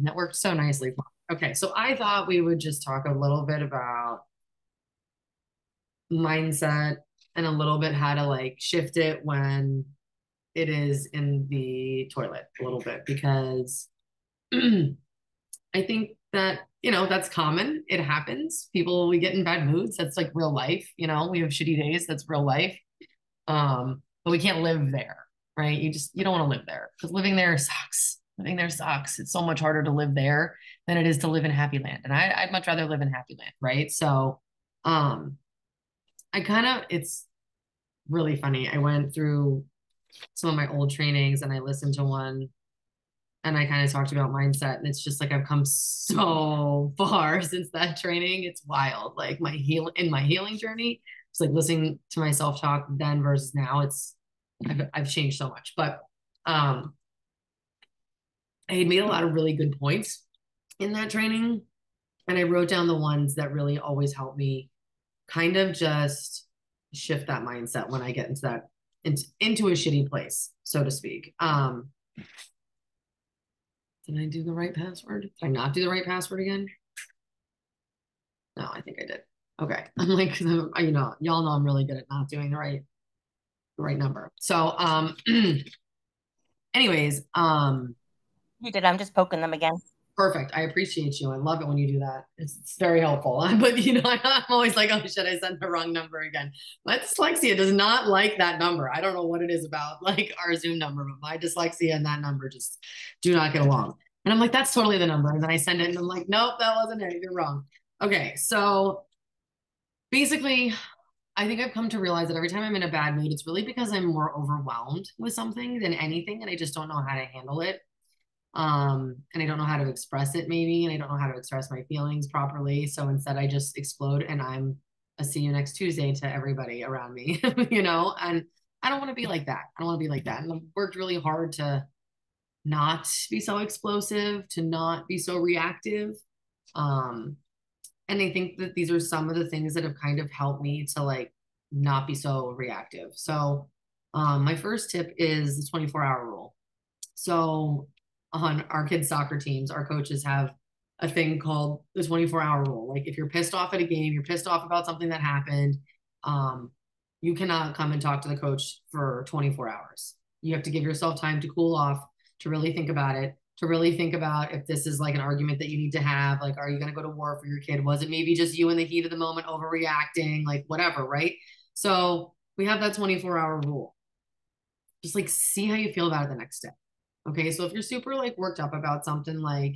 That worked so nicely. Okay, so I thought we would just talk a little bit about mindset and a little bit how to like shift it when it is in the toilet a little bit because I think that, that's common. It happens. People, we get in bad moods. That's like real life. We have shitty days. That's real life. But we can't live there, right? You don't want to live there because living there sucks. Living there sucks. It's so much harder to live there than it is to live in happy land. And I'd much rather live in happy land, right? So, um, it's really funny. I went through some of my old trainings and I listened to one and I kind of talked about mindset. And it's just like I've come so far since that training. It's wild. Like my healing journey, it's like listening to myself talk then versus now. I've changed so much. But I had made a lot of really good points in that training. And I wrote down the ones that really always help me kind of just shift that mindset when I get into a shitty place, so to speak. Did I do the right password? Did I not do the right password again? No, I think I did. Okay. I'm like, y'all know I'm really good at not doing the right number. So, anyways, You did. I'm just poking them again. perfect. I appreciate you. I love it when you do that. It's very helpful. But I'm always like, oh shit, I sent the wrong number again. My dyslexia does not like that number. I don't know what it is about like our Zoom number, but my dyslexia and that number just do not get along. And I'm like, that's totally the number. And then I send it and I'm like, nope, that wasn't it. You're wrong. Okay. So basically, I think I've come to realize that every time I'm in a bad mood, it's really because I'm more overwhelmed with something than anything, and I just don't know how to handle it. And I don't know how to express it maybe, and I don't know how to express my feelings properly. So instead I just explode and I'm a see you next Tuesday to everybody around me, and I don't want to be like that. I don't want to be like that. And I've worked really hard to not be so explosive, to not be so reactive. Um, and I think that these are some of the things that have kind of helped me to like not be so reactive. So my first tip is the 24-hour rule. So on our kids' soccer teams, our coaches have a thing called the 24-hour rule. Like if you're pissed off at a game, you're pissed off about something that happened, um, you cannot come and talk to the coach for 24 hours. You have to give yourself time to cool off, to really think about it, to really think about if this is like an argument that you need to have. Like, are you going to go to war for your kid? Was it maybe just you in the heat of the moment overreacting? Like, whatever, right? So we have that 24-hour rule. Just like see how you feel about it the next day. Okay. So if you're super like worked up about something, like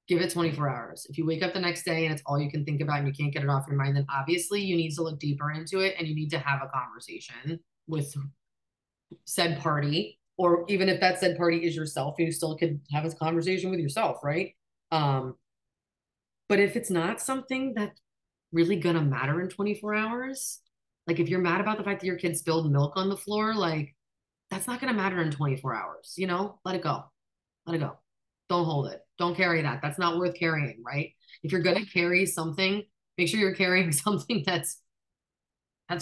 give it 24 hours. If you wake up the next day and it's all you can think about and you can't get it off your mind, then obviously you need to look deeper into it and you need to have a conversation with said party. Or even if that said party is yourself, you still could have a conversation with yourself, right? Um, but if it's not something that's really gonna matter in 24 hours, like if you're mad about the fact that your kid spilled milk on the floor, like that's not going to matter in 24 hours. Let it go. Let it go. Don't hold it. Don't carry that. That's not worth carrying, right? If you're going to carry something, make sure you're carrying something that's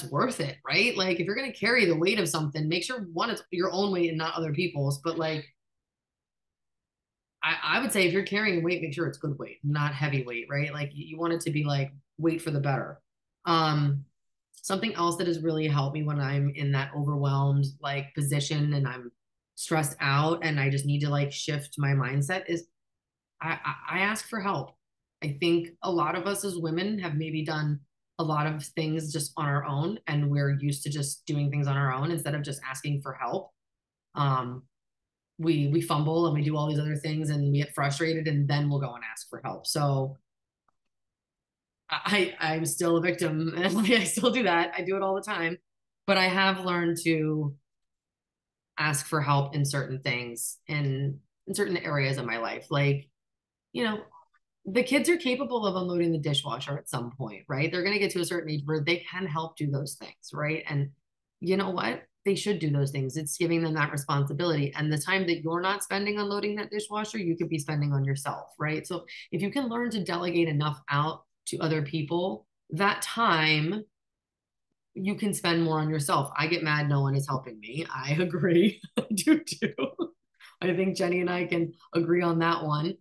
worth it, right? Like if you're going to carry the weight of something, make sure one, it's your own weight and not other people's. But like, I would say if you're carrying weight, make sure it's good weight, not heavy weight, right? Like you want it to be like weight for the better. Um, Something else that has really helped me when I'm in that overwhelmed like position and I'm stressed out and I just need to like shift my mindset is I ask for help. I think a lot of us as women have maybe done a lot of things just on our own and we're used to just doing things on our own instead of just asking for help. Um, we fumble and we do all these other things and we get frustrated and then we'll go and ask for help. So I'm still a victim and I still do that. I do it all the time, but I have learned to ask for help in certain things in certain areas of my life. Like, you know, the kids are capable of unloading the dishwasher at some point, right? They're going to get to a certain age where they can help do those things, right? And you know what? They should do those things. It's giving them that responsibility. And the time that you're not spending unloading that dishwasher, you could be spending on yourself, right? So if you can learn to delegate enough out to other people, that time you can spend more on yourself. I get mad no one is helping me. I agree. I do too. I think Jenny and I can agree on that one.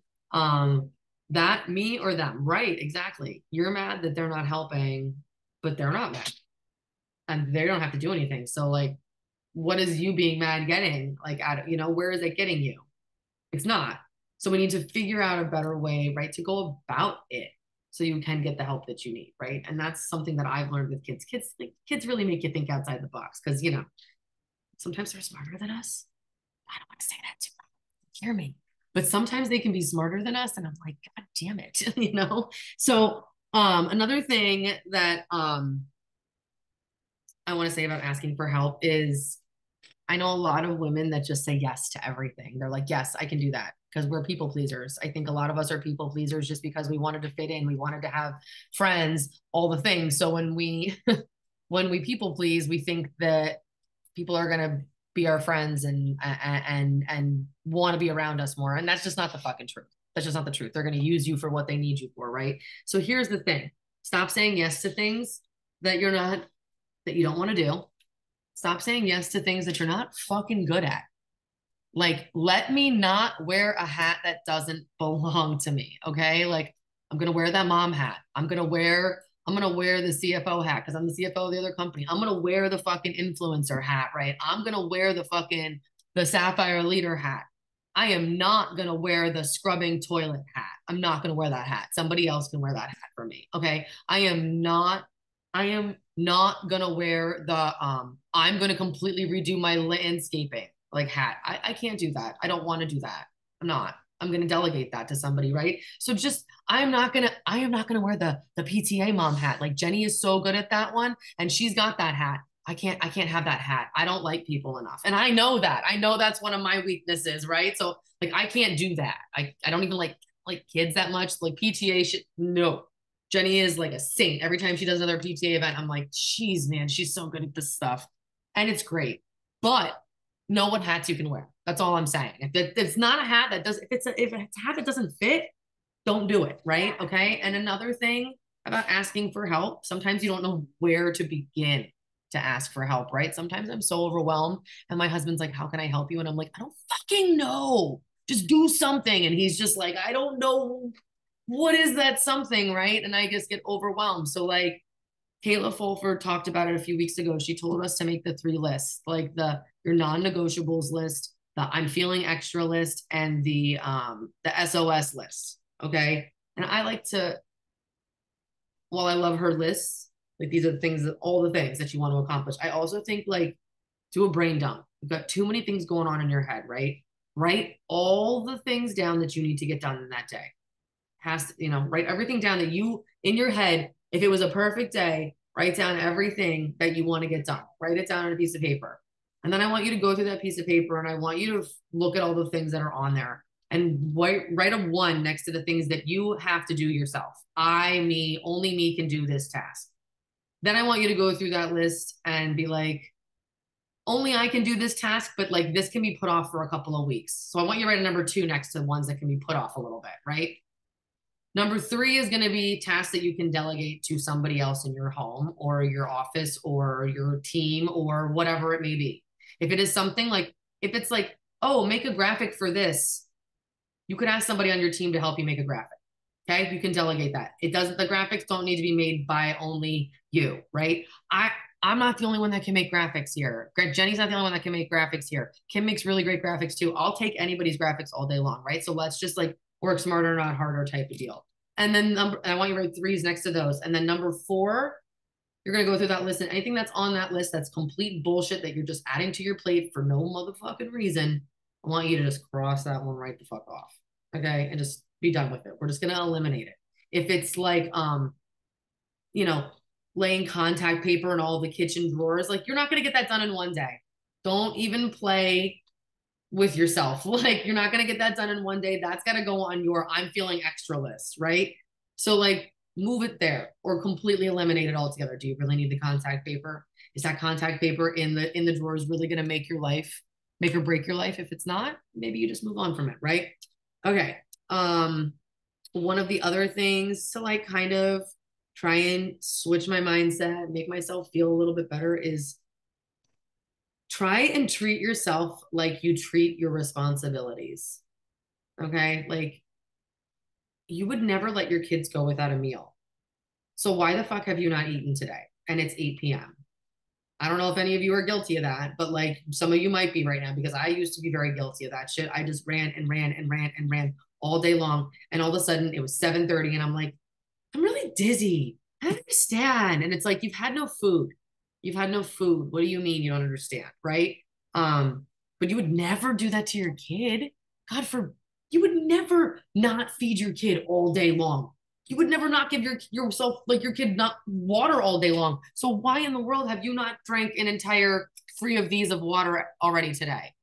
That me or them, right? Exactly. You're mad that they're not helping, but they're not mad and they don't have to do anything. So like, what is you being mad getting? Like, where is it getting you? It's not. So we need to figure out a better way, right, to go about it so you can get the help that you need, right? And that's something that I've learned with kids. Kids really make you think outside the box because sometimes they're smarter than us. I don't want to say that too loud. Hear me. But sometimes they can be smarter than us. And I'm like, God damn it, So another thing that I want to say about asking for help is I know a lot of women that just say yes to everything. They're like, yes, I can do that because we're people pleasers. I think a lot of us are people pleasers just because we wanted to fit in. We wanted to have friends, all the things. So when we when we people please, we think that people are going to be our friends and want to be around us more. And that's just not the fucking truth. That's just not the truth. They're going to use you for what they need you for, right? So here's the thing. Stop saying yes to things that you don't want to do. Stop saying yes to things that you're not fucking good at. Like, let me not wear a hat that doesn't belong to me. Okay. Like, I'm going to wear that mom hat. I'm going to wear the CFO hat because I'm the CFO of the other company. I'm going to wear the fucking influencer hat, right? I'm going to wear the Sapphire Leader hat. I am not going to wear the scrubbing toilet hat. I'm not going to wear that hat. Somebody else can wear that hat for me. Okay. I am not going to wear I'm going to completely redo my landscaping like hat. I can't do that. I don't want to do that. I'm going to delegate that to somebody, right? So I am not going to wear the PTA mom hat. Like Jenny is so good at that one and she's got that hat. I can't have that hat. I don't like people enough. And I know that. I know that's one of my weaknesses, right? So like I can't do that. I don't even like kids that much. Like PTA shit. No. Jenny is like a saint. Every time she does another PTA event, I'm like, geez, man, she's so good at this stuff. And it's great. But know what hats you can wear. That's all I'm saying. If it's not a hat that does, if it's a hat that doesn't fit, don't do it. Right. Okay. And another thing about asking for help, sometimes you don't know where to begin to ask for help. Right. Sometimes I'm so overwhelmed and my husband's like, how can I help you? And I'm like, I don't fucking know. Just do something. And he's just like, I don't know. What is that something? Right. And I just get overwhelmed. So like, Kayla Fulford talked about it a few weeks ago. She told us to make the 3 lists, like your non-negotiables list, the I'm feeling extra list, and the SOS list. Okay. And I like to, while I love her lists, like these are the things all the things that you want to accomplish. I also think like do a brain dump. You've got too many things going on in your head, right? Write all the things down that you need to get done in that day. Write everything down that you in your head. If it was a perfect day, write down everything that you want to get done. Write it down on a piece of paper. And then I want you to go through that piece of paper and I want you to look at all the things that are on there and write a 1 next to the things that you have to do yourself. Only me can do this task. Then I want you to go through that list and be like, only I can do this task, but like this can be put off for a couple of weeks. So I want you to write a number 2 next to ones that can be put off a little bit, right? Number 3 is going to be tasks that you can delegate to somebody else in your home or your office or your team or whatever it may be. If it is something like, if it's like, oh, make a graphic for this, you could ask somebody on your team to help you make a graphic. Okay. You can delegate that. The graphics don't need to be made by only you, right? I'm not the only one that can make graphics here. Jenny's not the only one that can make graphics here. Kim makes really great graphics too. I'll take anybody's graphics all day long, right? So let's just like work smarter, not harder type of deal. And then I want you to write 3s next to those. And then number 4, you're going to go through that list and anything that's on that list that's complete bullshit that you're just adding to your plate for no motherfucking reason. I want you to just cross that one right the fuck off. Okay. And just be done with it. We're just going to eliminate it. If it's like, laying contact paper in all the kitchen drawers, like you're not going to get that done in one day. Don't even play with yourself. Like you're not going to get that done in one day. That's got to go on your I'm feeling extra list, right? So like move it there or completely eliminate it altogether. Do you really need the contact paper? Is that contact paper in the drawers really going to make or break your life? If it's not, maybe you just move on from it, right? Okay. One of the other things to like kind of try and switch my mindset, make myself feel a little bit better is try and treat yourself like you treat your responsibilities. Okay. Like you would never let your kids go without a meal. So why the fuck have you not eaten today? And it's 8 p.m. I don't know if any of you are guilty of that, but like some of you might be right now because I used to be very guilty of that shit. I just ran and ran and ran and ran all day long. And all of a sudden it was 7:30 and I'm like, I'm really dizzy. I don't understand. And it's like, you've had no food. You've had no food. What do you mean you don't understand? Right. But you would never do that to your kid. God for you would never not feed your kid all day long. You would never not give yourself like your kid not water all day long. So why in the world have you not drank an entire 3 of these of water already today?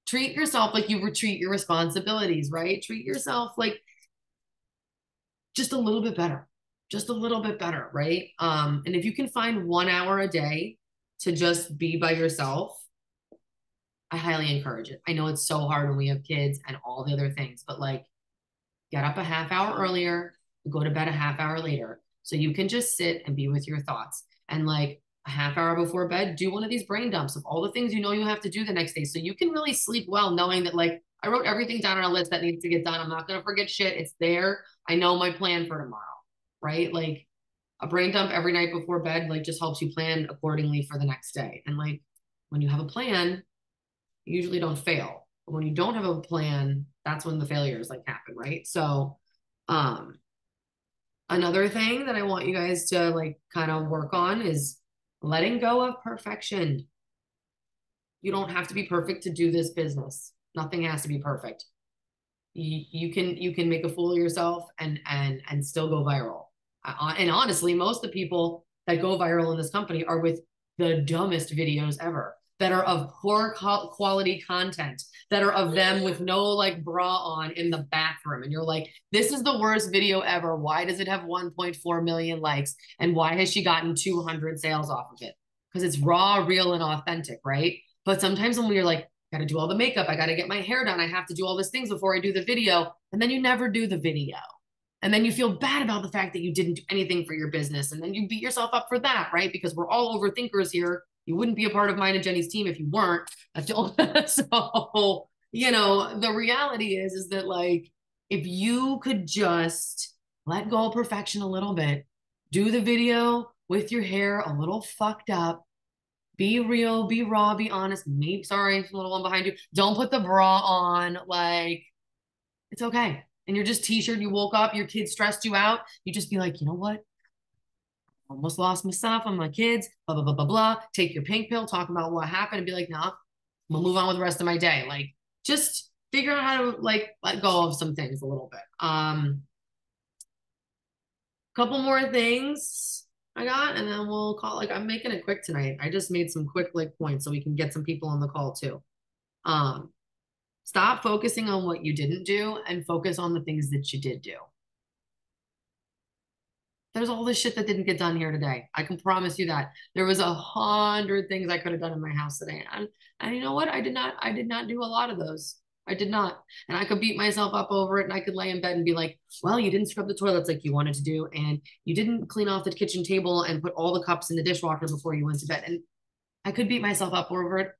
Treat yourself like you would treat your responsibilities, right? Treat yourself like just a little bit better, just a little bit better, right? And if you can find 1 hour a day to just be by yourself, I highly encourage it. I know it's so hard when we have kids and all the other things, but like get up a half hour earlier, go to bed a half hour later. So you can just sit and be with your thoughts. And like a half hour before bed, do one of these brain dumps of all the things you know you have to do the next day. So you can really sleep well, knowing that like I wrote everything down on a list that needs to get done. I'm not going to forget shit. It's there. I know my plan for tomorrow, right? Like a brain dump every night before bed, like just helps you plan accordingly for the next day. And like when you have a plan, you usually don't fail. But when you don't have a plan, that's when the failures like happen, right? So, another thing that I want you guys to like kind of work on is letting go of perfection. You don't have to be perfect to do this business. Nothing has to be perfect. You can make a fool of yourself and still go viral. And honestly, most of the people that go viral in this company are with the dumbest videos ever that are of poor quality content that are of them with no like bra on in the bathroom. And you're like, this is the worst video ever. Why does it have 1.4 million likes? And why has she gotten 200 sales off of it? Because it's raw, real, and authentic, right? But sometimes when we're like, I got to do all the makeup, I got to get my hair done, I have to do all these things before I do the video. And then you never do the video. And then you feel bad about the fact that you didn't do anything for your business. And then you beat yourself up for that, right? Because we're all overthinkers here. You wouldn't be a part of mine and Jenny's team if you weren't. So, you know, the reality is that like, if you could just let go of perfection a little bit, do the video with your hair a little fucked up, be real, be raw, be honest. Maybe, sorry, a little one behind you. Don't put the bra on. Like, it's okay. And you're just t-shirt, you woke up, your kid stressed you out. You just be like, you know what? Almost lost myself on my kids, blah, blah, blah, blah, blah. Take your pink pill, talk about what happened and be like, nah, I'm gonna move on with the rest of my day. Like, just figure out how to like let go of some things a little bit. Couple more things I got, and then we'll call. Like, I'm making it quick tonight. I just made some quick like points so we can get some people on the call too. Stop focusing on what you didn't do and focus on the things that you did do. There's all this shit that didn't get done here today. I can promise you that. There was 100 things I could have done in my house today. And you know what? I did not do a lot of those. I did not. And I could beat myself up over it and I could lay in bed and be like, well, you didn't scrub the toilets like you wanted to do. And you didn't clean off the kitchen table and put all the cups in the dishwasher before you went to bed. And I could beat myself up over it.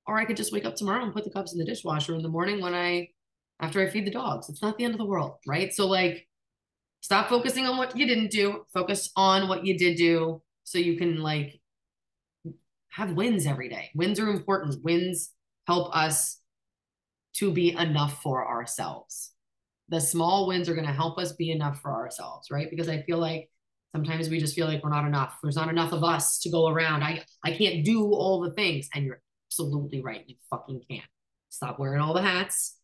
Or I could just wake up tomorrow and put the cups in the dishwasher in the morning after I feed the dogs. It's not the end of the world, right? So like, stop focusing on what you didn't do. Focus on what you did do so you can like have wins every day. Wins are important. Wins help us to be enough for ourselves. The small wins are going to help us be enough for ourselves, right? Because I feel like sometimes we just feel like we're not enough. There's not enough of us to go around. I can't do all the things. And you're absolutely right. You fucking can't. Stop wearing all the hats.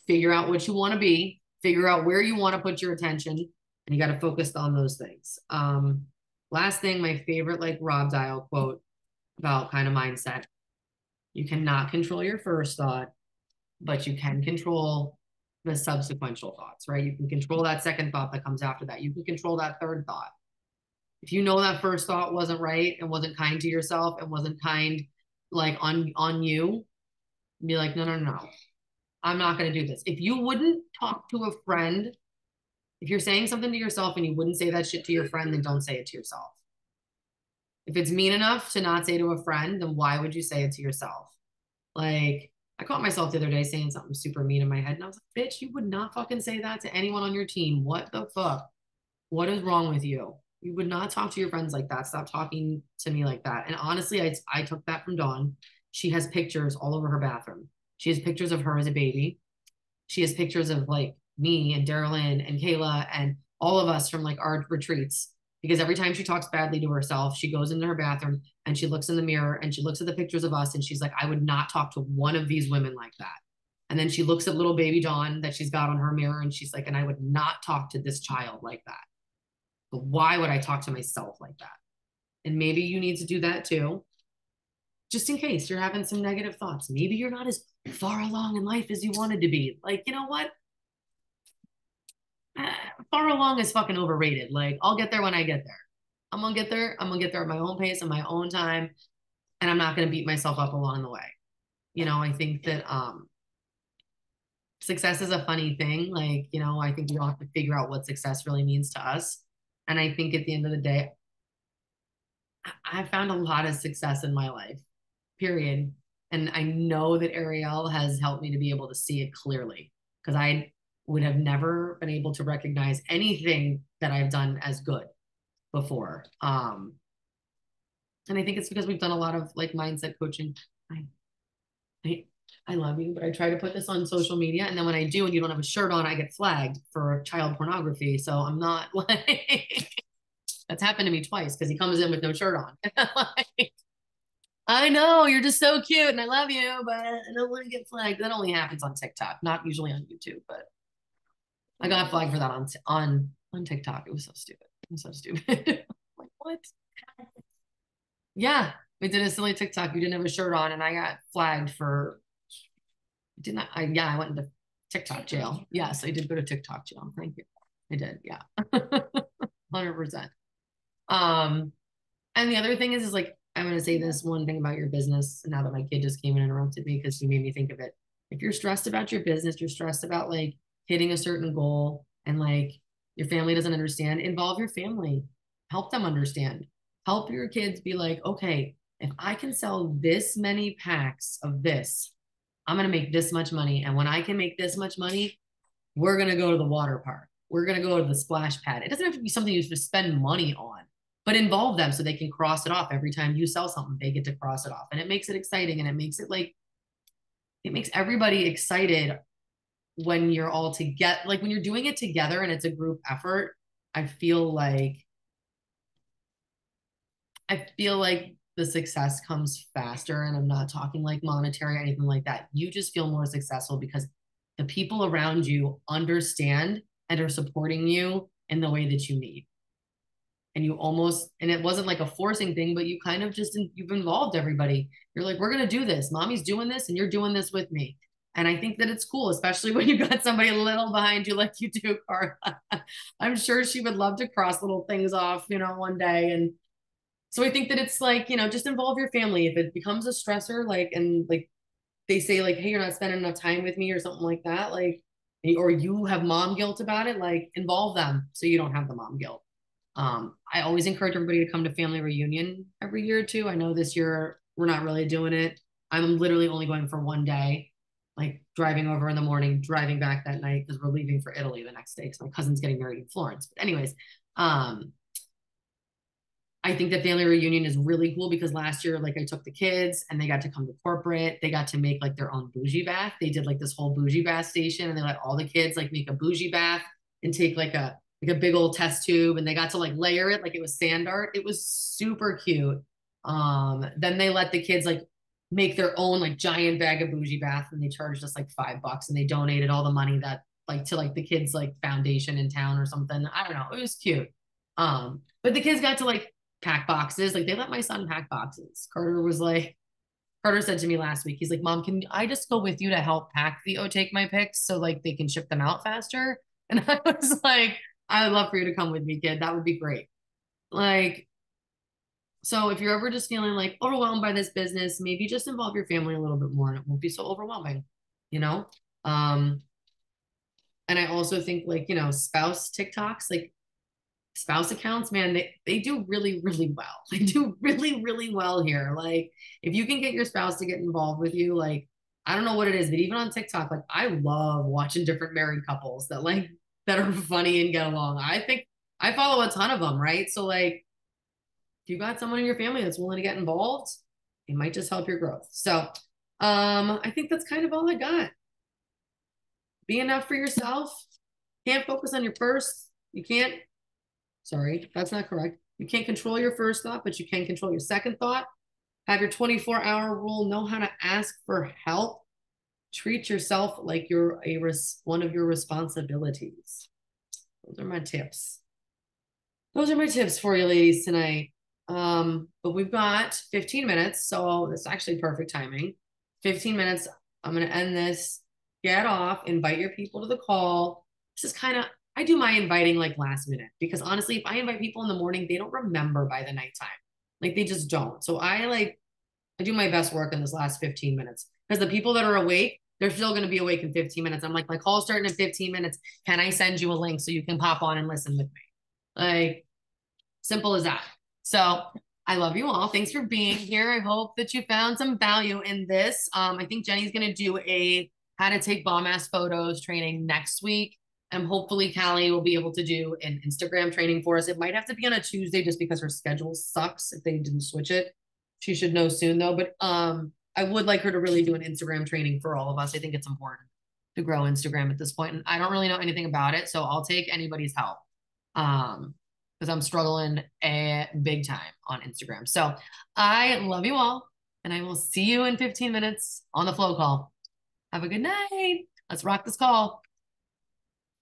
Figure out what you want to be. Figure out where you want to put your attention. And you got to focus on those things. Last thing, my favorite like Rob Dial quote about kind of mindset. You cannot control your first thought, but you can control the subsequent thoughts, right? You can control that second thought that comes after that. You can control that third thought. If you know that first thought wasn't right and wasn't kind to yourself and wasn't kind like on you, be like, no, I'm not going to do this. If you wouldn't talk to a friend, if you're saying something to yourself and you wouldn't say that shit to your friend, then don't say it to yourself. If it's mean enough to not say to a friend, then why would you say it to yourself? Like, I caught myself the other day saying something super mean in my head, and I was like, bitch, you would not fucking say that to anyone on your team. What the fuck? What is wrong with you? You would not talk to your friends like that. Stop talking to me like that. And honestly, I took that from Dawn. She has pictures all over her bathroom. She has pictures of her as a baby. She has pictures of like me and Darylyn and Kayla and all of us from like our retreats. Because every time she talks badly to herself, she goes into her bathroom and she looks in the mirror and she looks at the pictures of us and she's like, I would not talk to one of these women like that. And then she looks at little baby Dawn that she's got on her mirror and she's like, and I would not talk to this child like that. But why would I talk to myself like that? And maybe you need to do that too, just in case you're having some negative thoughts. Maybe you're not as far along in life as you wanted to be. Like, you know what? Far along is fucking overrated. Like, I'll get there when I get there. I'm gonna get there. I'm gonna get there at my own pace, at my own time, and I'm not gonna beat myself up along the way. You know, I think that success is a funny thing. Like, you know, I think we all have to figure out what success really means to us. And I think at the end of the day, I found a lot of success in my life, period. And I know that Ariel has helped me to be able to see it clearly because I would have never been able to recognize anything that I've done as good before. And I think it's because we've done a lot of like mindset coaching. I, I, I love you, but I try to put this on social media. And then when I do, and you don't have a shirt on, I get flagged for child pornography. So I'm not like, that's happened to me twice because he comes in with no shirt on. Like, I know you're just so cute and I love you, but I don't want to get flagged. That only happens on TikTok, not usually on YouTube. But I got flagged for that on TikTok. It was so stupid. It was so stupid. Like what? Yeah, we did a silly TikTok. You didn't have a shirt on, and I got flagged for. Didn't I? Yeah, I went into TikTok jail. Yes, I did go to TikTok jail. Thank you. I did. Yeah, 100%. And the other thing is like I'm going to say this one thing about your business. Now that my kid just came and interrupted me because he made me think of it. If you're stressed about your business, you're stressed about like hitting a certain goal, and like your family doesn't understand, involve your family, help them understand, help your kids be like, okay, if I can sell this many packs of this, I'm going to make this much money. And when I can make this much money, we're going to go to the water park. We're going to go to the splash pad. It doesn't have to be something you should spend money on, but involve them so they can cross it off. Every time you sell something, they get to cross it off. And it makes it exciting. And it makes it like, it makes everybody excited when you're all together, like when you're doing it together and it's a group effort. I feel like the success comes faster, and I'm not talking like monetary or anything like that. You just feel more successful because the people around you understand and are supporting you in the way that you need. And and it wasn't like a forcing thing, but you kind of you've involved everybody. You're like, we're going to do this. Mommy's doing this and you're doing this with me. And I think that it's cool, especially when you got somebody a little behind you like you do, Carla. I'm sure she would love to cross little things off, one day. And so I think that it's like, just involve your family. If it becomes a stressor, like, and like they say, like, hey, you're not spending enough time with me or something like that, like, or you have mom guilt about it, like, involve them so you don't have the mom guilt. I always encourage everybody to come to family reunion every year or two. I know this year we're not really doing it. I'm literally only going for one day, like driving over in the morning, driving back that night because we're leaving for Italy the next day because my cousin's getting married in Florence. But anyways, I think that family reunion is really cool because last year, like I took the kids and they got to come to corporate. They got to make like their own bougie bath. They did like this whole bougie bath station and they let all the kids like make a bougie bath and take like a big old test tube and they got to like layer it like it was sand art. It was super cute. Then they let the kids like make their own like giant bag of bougie bath and they charged us like $5 and they donated all the money that like to like the kids like foundation in town or something. I don't know. It was cute. But the kids got to like pack boxes. Like they let my son pack boxes. Carter said to me last week, he's like, Mom, can I just go with you to help pack the take my picks so like they can ship them out faster? And I was like, I would love for you to come with me, kid. That would be great. Like, so if you're ever just feeling like overwhelmed by this business, maybe just involve your family a little bit more and it won't be so overwhelming, you know? And I also think like, spouse TikToks, like spouse accounts, man, they do really, really well. They do really, really well here. Like if you can get your spouse to get involved with you, like I don't know what it is, but even on TikTok, like I love watching different married couples that are funny and get along. I think I follow a ton of them, right? So like if you got someone in your family that's willing to get involved, it might just help your growth. So I think that's kind of all I got. Be enough for yourself. Can't focus on your first. You can't, sorry, that's not correct. You can't control your first thought, but you can control your second thought. Have your 24-hour rule. Know how to ask for help. Treat yourself like you're one of your responsibilities. Those are my tips. Those are my tips for you ladies tonight. But we've got 15 minutes, so it's actually perfect timing. 15 minutes. I'm going to end this. Get off, invite your people to the call. This is kind of, I do my inviting like last minute because honestly, if I invite people in the morning, they don't remember by the nighttime. Like they just don't. So I do my best work in this last 15 minutes because the people that are awake, they're still going to be awake in 15 minutes. I'm like, my call's starting in 15 minutes. Can I send you a link so you can pop on and listen with me? Like, simple as that. So I love you all. Thanks for being here. I hope that you found some value in this. I think Jenny's going to do a how to take bomb ass photos training next week. And hopefully Callie will be able to do an Instagram training for us. It might have to be on a Tuesday just because her schedule sucks if they didn't switch it. She should know soon though. But I would like her to really do an Instagram training for all of us. I think it's important to grow Instagram at this point. And I don't really know anything about it. So I'll take anybody's help. Because I'm struggling a big time on Instagram. So I love you all. And I will see you in 15 minutes on the flow call. Have a good night. Let's rock this call.